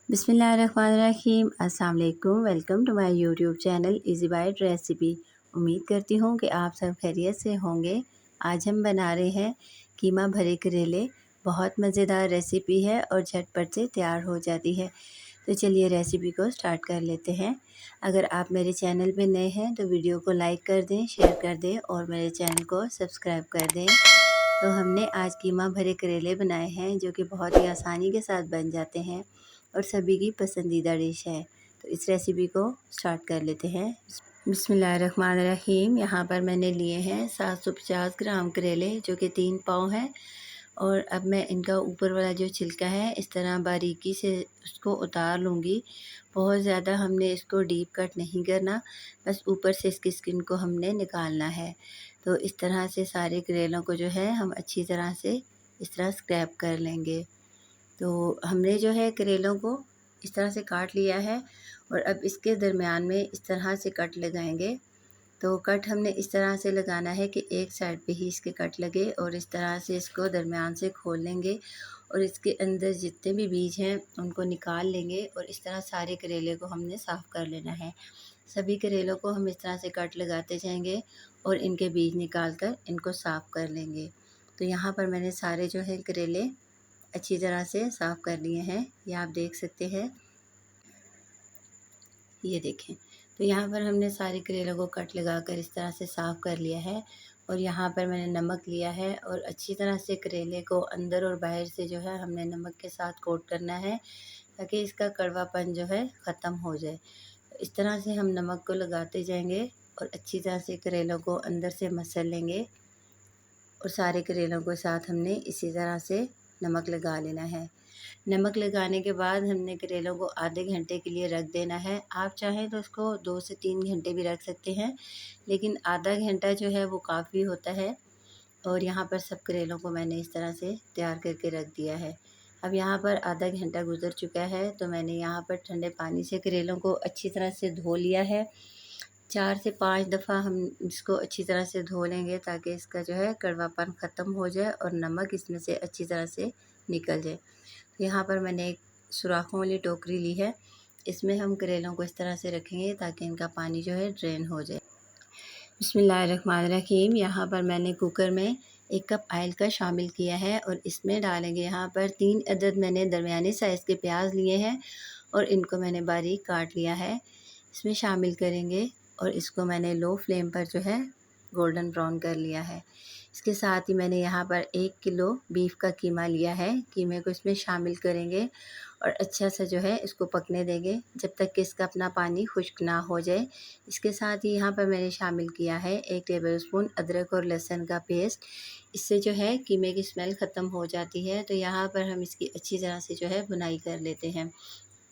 बिस्मिल्लाहिर्रहमानिर्रहीम। अस्सलाम वालेकुम। Welcome to my YouTube channel easy bite recipe. उम्मीद करती हूँ कि आप सब खैरियत से होंगे। आज हम बना रहे हैं कीमा भरे करेले। बहुत मज़ेदार रेसिपी है और झटपट से तैयार हो जाती है। तो चलिए रेसिपी को स्टार्ट कर लेते हैं। अगर आप मेरे चैनल पे नए हैं तो वीडियो को लाइक कर दें, शेयर कर दें और मेरे चैनल को सब्सक्राइब कर दें। तो हमने आज कीमा भरे करेले बनाए हैं जो कि बहुत ही आसानी के साथ बन जाते हैं और सभी की पसंदीदा डिश है। तो इस रेसिपी को स्टार्ट कर लेते हैं। बिस्मिल्लाहिर्रहमानिर्रहीम। यहाँ पर मैंने लिए हैं 750 ग्राम करेले जो कि 3 पाव हैं। और अब मैं इनका ऊपर वाला जो छिलका है इस तरह बारीकी से उसको उतार लूँगी। बहुत ज़्यादा हमने इसको डीप कट नहीं करना, बस ऊपर से इसकी स्किन को हमने निकालना है। तो इस तरह से सारे करेलों को जो है हम अच्छी तरह से इस तरह स्क्रैप कर लेंगे। तो हमने जो है करेलों को इस तरह से काट लिया है और अब इसके दरमियान में इस तरह से कट लगाएंगे। तो कट हमने इस तरह से लगाना है कि एक साइड पे ही इसके कट लगे और इस तरह से इसको दरमियान से खोल लेंगे और इसके अंदर जितने भी बीज हैं उनको निकाल लेंगे और इस तरह सारे करेले को हमने साफ़ कर लेना है। सभी करेलों को हम इस तरह से कट लगाते जाएंगे और इनके बीज निकाल कर इनको साफ़ कर लेंगे। तो यहाँ पर मैंने सारे जो है करेले अच्छी तरह से साफ़ कर लिए हैं, ये आप देख सकते हैं। ये देखें, तो यहाँ पर हमने सारे करेलों को कट लगाकर इस तरह से साफ़ कर लिया है और यहाँ पर मैंने नमक लिया है और अच्छी तरह से करेले को अंदर और बाहर से जो है हमने नमक के साथ कोट करना है ताकि इसका कड़वापन जो है ख़त्म हो जाए। इस तरह से हम नमक को लगाते जाएंगे और अच्छी तरह से करेलों को अंदर से मसल लेंगे और सारे करेलों के साथ हमने इसी तरह से नमक लगा लेना है। नमक लगाने के बाद हमने करेलों को आधे घंटे के लिए रख देना है। आप चाहें तो उसको 2 से 3 घंटे भी रख सकते हैं, लेकिन आधा घंटा जो है वो काफ़ी होता है। और यहाँ पर सब करेलों को मैंने इस तरह से तैयार करके रख दिया है। अब यहाँ पर आधा घंटा गुजर चुका है तो मैंने यहाँ पर ठंडे पानी से करेलों को अच्छी तरह से धो लिया है। 4 से 5 दफ़ा हम इसको अच्छी तरह से धो लेंगे ताकि इसका जो है कड़वापन ख़त्म हो जाए और नमक इसमें से अच्छी तरह से निकल जाए। यहाँ पर मैंने एक सुराखों वाली टोकरी ली है, इसमें हम करेलों को इस तरह से रखेंगे ताकि इनका पानी जो है ड्रेन हो जाए। बिस्मिल्लाहिर्रहमानिर्रहीम। यहाँ पर मैंने कुकर में 1 कप ऑयल का शामिल किया है और इसमें डालेंगे यहाँ पर 3 अदद मैंने दरमियाने साइज़ के प्याज लिए हैं और इनको मैंने बारीक काट लिया है। इसमें शामिल करेंगे और इसको मैंने लो फ्लेम पर जो है गोल्डन ब्राउन कर लिया है। इसके साथ ही मैंने यहाँ पर 1 किलो बीफ का कीमा लिया है। कीमे को इसमें शामिल करेंगे और अच्छा सा जो है इसको पकने देंगे जब तक कि इसका अपना पानी खुश्क ना हो जाए। इसके साथ ही यहाँ पर मैंने शामिल किया है 1 टेबलस्पून अदरक और लहसुन का पेस्ट। इससे जो है कीमे की स्मेल ख़त्म हो जाती है। तो यहाँ पर हम इसकी अच्छी तरह से जो है भुनाई कर लेते हैं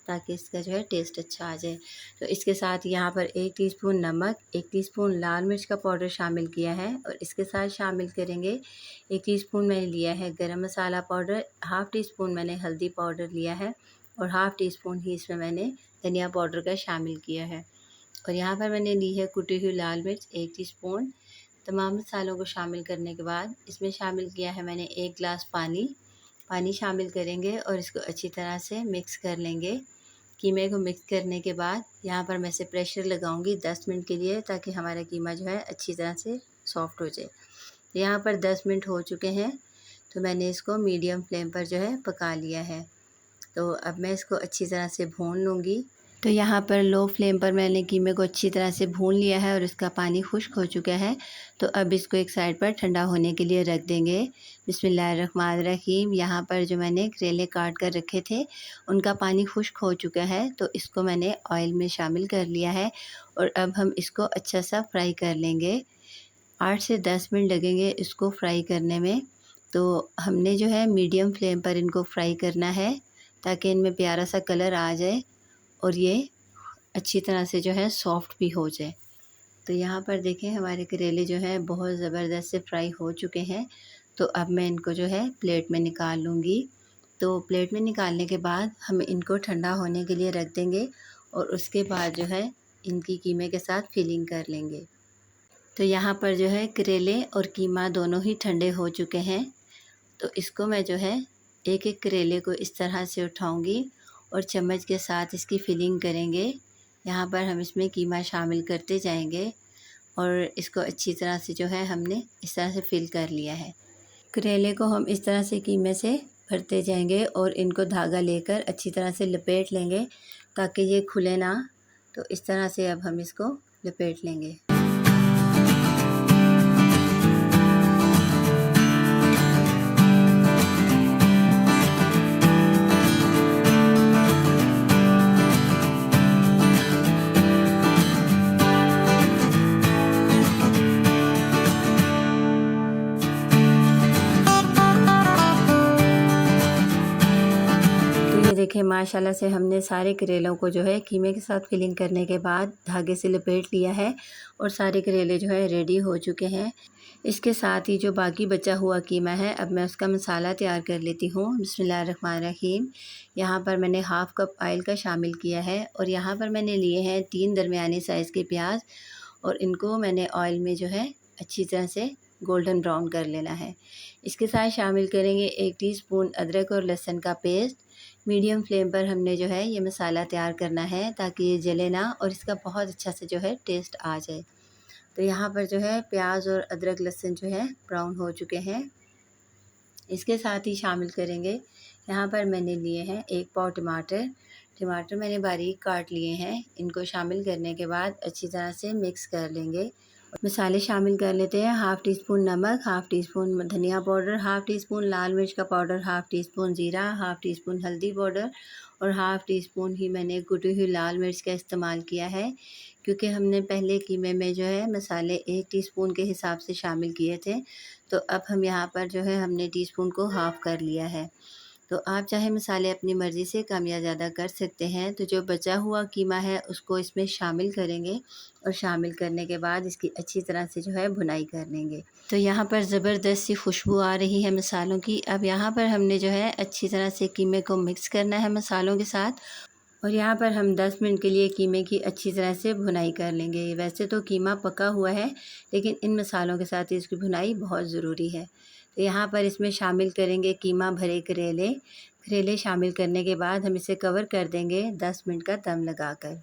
ताकि इसका जो है टेस्ट अच्छा आ जाए। तो इसके साथ यहाँ पर 1 टीस्पून नमक, 1 टीस्पून लाल मिर्च का पाउडर शामिल किया है और इसके साथ शामिल करेंगे 1 टीस्पून मैंने लिया है गरम मसाला पाउडर, हाफ़ टी स्पून मैंने हल्दी पाउडर लिया है और हाफ़ टी स्पून ही इसमें मैंने धनिया पाउडर का शामिल किया है। और यहाँ पर मैंने ली है कुटी हुई लाल मिर्च 1 टीस्पून। तमाम मसालों को शामिल करने के बाद इसमें शामिल किया है मैंने 1 गिलास पानी शामिल करेंगे और इसको अच्छी तरह से मिक्स कर लेंगे। कीमे को मिक्स करने के बाद यहाँ पर मैं इसे प्रेशर लगाऊंगी 10 मिनट के लिए ताकि हमारा कीमा जो है अच्छी तरह से सॉफ़्ट हो जाए। तो यहाँ पर 10 मिनट हो चुके हैं तो मैंने इसको मीडियम फ्लेम पर जो है पका लिया है। तो अब मैं इसको अच्छी तरह से भून लूँगी। तो यहाँ पर लो फ्लेम पर मैंने कीमे को अच्छी तरह से भून लिया है और इसका पानी खुश्क हो चुका है। तो अब इसको एक साइड पर ठंडा होने के लिए रख देंगे। बिस्मिल्लाहिर्रहमानिर्रहीम। यहाँ पर जो मैंने करेले काट कर रखे थे उनका पानी खुश्क हो चुका है तो इसको मैंने ऑयल में शामिल कर लिया है और अब हम इसको अच्छा सा फ्राई कर लेंगे। 8 से 10 मिनट लगेंगे इसको फ्राई करने में। तो हमने जो है मीडियम फ्लेम पर इनको फ्राई करना है ताकि इनमें प्यारा सा कलर आ जाए और ये अच्छी तरह से जो है सॉफ़्ट भी हो जाए। तो यहाँ पर देखें हमारे करेले जो हैं बहुत ज़बरदस्त से फ्राई हो चुके हैं। तो अब मैं इनको जो है प्लेट में निकाल लूँगी। तो प्लेट में निकालने के बाद हम इनको ठंडा होने के लिए रख देंगे और उसके बाद जो है इनकी कीमे के साथ फिलिंग कर लेंगे। तो यहाँ पर जो है करेले और कीमा दोनों ही ठंडे हो चुके हैं। तो इसको मैं जो है एक एक करेले को इस तरह से उठाऊँगी और चम्मच के साथ इसकी फिलिंग करेंगे। यहाँ पर हम इसमें कीमा शामिल करते जाएंगे और इसको अच्छी तरह से जो है हमने इस तरह से फिल कर लिया है। करेले को हम इस तरह से कीमे से भरते जाएंगे और इनको धागा लेकर अच्छी तरह से लपेट लेंगे ताकि ये खुले ना। तो इस तरह से अब हम इसको लपेट लेंगे। देखिए माशाल्लाह से हमने सारे करेलों को जो है कीमे के साथ फिलिंग करने के बाद धागे से लपेट लिया है और सारे करेले जो है रेडी हो चुके हैं। इसके साथ ही जो बाकी बचा हुआ कीमा है अब मैं उसका मसाला तैयार कर लेती हूँ। बिस्मिल्लाहिर्रहमानिर्रहीम। यहाँ पर मैंने हाफ़ कप ऑयल का शामिल किया है और यहाँ पर मैंने लिए हैं 3 दरमियानी साइज़ के प्याज और इनको मैंने ऑयल में जो है अच्छी तरह से गोल्डन ब्राउन कर लेना है। इसके साथ शामिल करेंगे 1 टीस्पून अदरक और लहसुन का पेस्ट। मीडियम फ्लेम पर हमने जो है ये मसाला तैयार करना है ताकि ये जले ना और इसका बहुत अच्छा से जो है टेस्ट आ जाए। तो यहाँ पर जो है प्याज और अदरक लहसुन जो है ब्राउन हो चुके हैं। इसके साथ ही शामिल करेंगे, यहाँ पर मैंने लिए हैं 1 पाव टमाटर। टमाटर मैंने बारीक काट लिए हैं। इनको शामिल करने के बाद अच्छी तरह से मिक्स कर लेंगे। मसाले शामिल कर लेते हैं। हाफ़ टी स्पून नमक, हाफ़ टी स्पून धनिया पाउडर, हाफ़ टी स्पून लाल मिर्च का पाउडर, हाफ़ टी स्पून ज़ीरा, हाफ़ टी स्पून हल्दी पाउडर और हाफ़ टी स्पून ही मैंने कुटी हुई लाल मिर्च का इस्तेमाल किया है क्योंकि हमने पहले कीमे में जो है मसाले 1 टीस्पून के हिसाब से शामिल किए थे। तो अब हम यहाँ पर जो है हमने टीस्पून को हाफ़ कर लिया है। तो आप चाहे मसाले अपनी मर्ज़ी से कम या ज़्यादा कर सकते हैं। तो जो बचा हुआ कीमा है उसको इसमें शामिल करेंगे और शामिल करने के बाद इसकी अच्छी तरह से जो है भुनाई कर लेंगे। तो यहाँ पर ज़बरदस्त सी खुशबू आ रही है मसालों की। अब यहाँ पर हमने जो है अच्छी तरह से कीमे को मिक्स करना है मसालों के साथ और यहाँ पर हम 10 मिनट के लिए कीमे की अच्छी तरह से भुनाई कर लेंगे। वैसे तो कीमा पका हुआ है लेकिन इन मसालों के साथ इसकी भुनाई बहुत ज़रूरी है। तो यहाँ पर इसमें शामिल करेंगे कीमा भरे करेले। करेले शामिल करने के बाद हम इसे कवर कर देंगे 10 मिनट का दम लगाकर।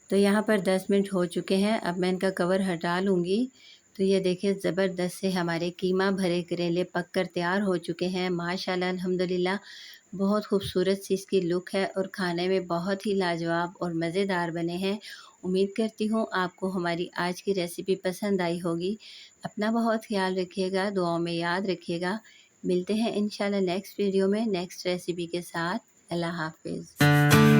तो यहाँ पर 10 मिनट हो चुके हैं। अब मैं इनका कवर हटा लूँगी। तो ये देखिए ज़बरदस्त से हमारे कीमा भरे करेले पक कर तैयार हो चुके हैं। माशाल्लाह अल्हम्दुलिल्लाह बहुत खूबसूरत सी इसकी लुक है और खाने में बहुत ही लाजवाब और मज़ेदार बने हैं। उम्मीद करती हूँ आपको हमारी आज की रेसिपी पसंद आई होगी। अपना बहुत ख्याल रखिएगा, दुआओं में याद रखिएगा। मिलते हैं इंशाल्लाह नेक्स्ट वीडियो में नेक्स्ट रेसिपी के साथ। अल्लाह हाफ़िज़।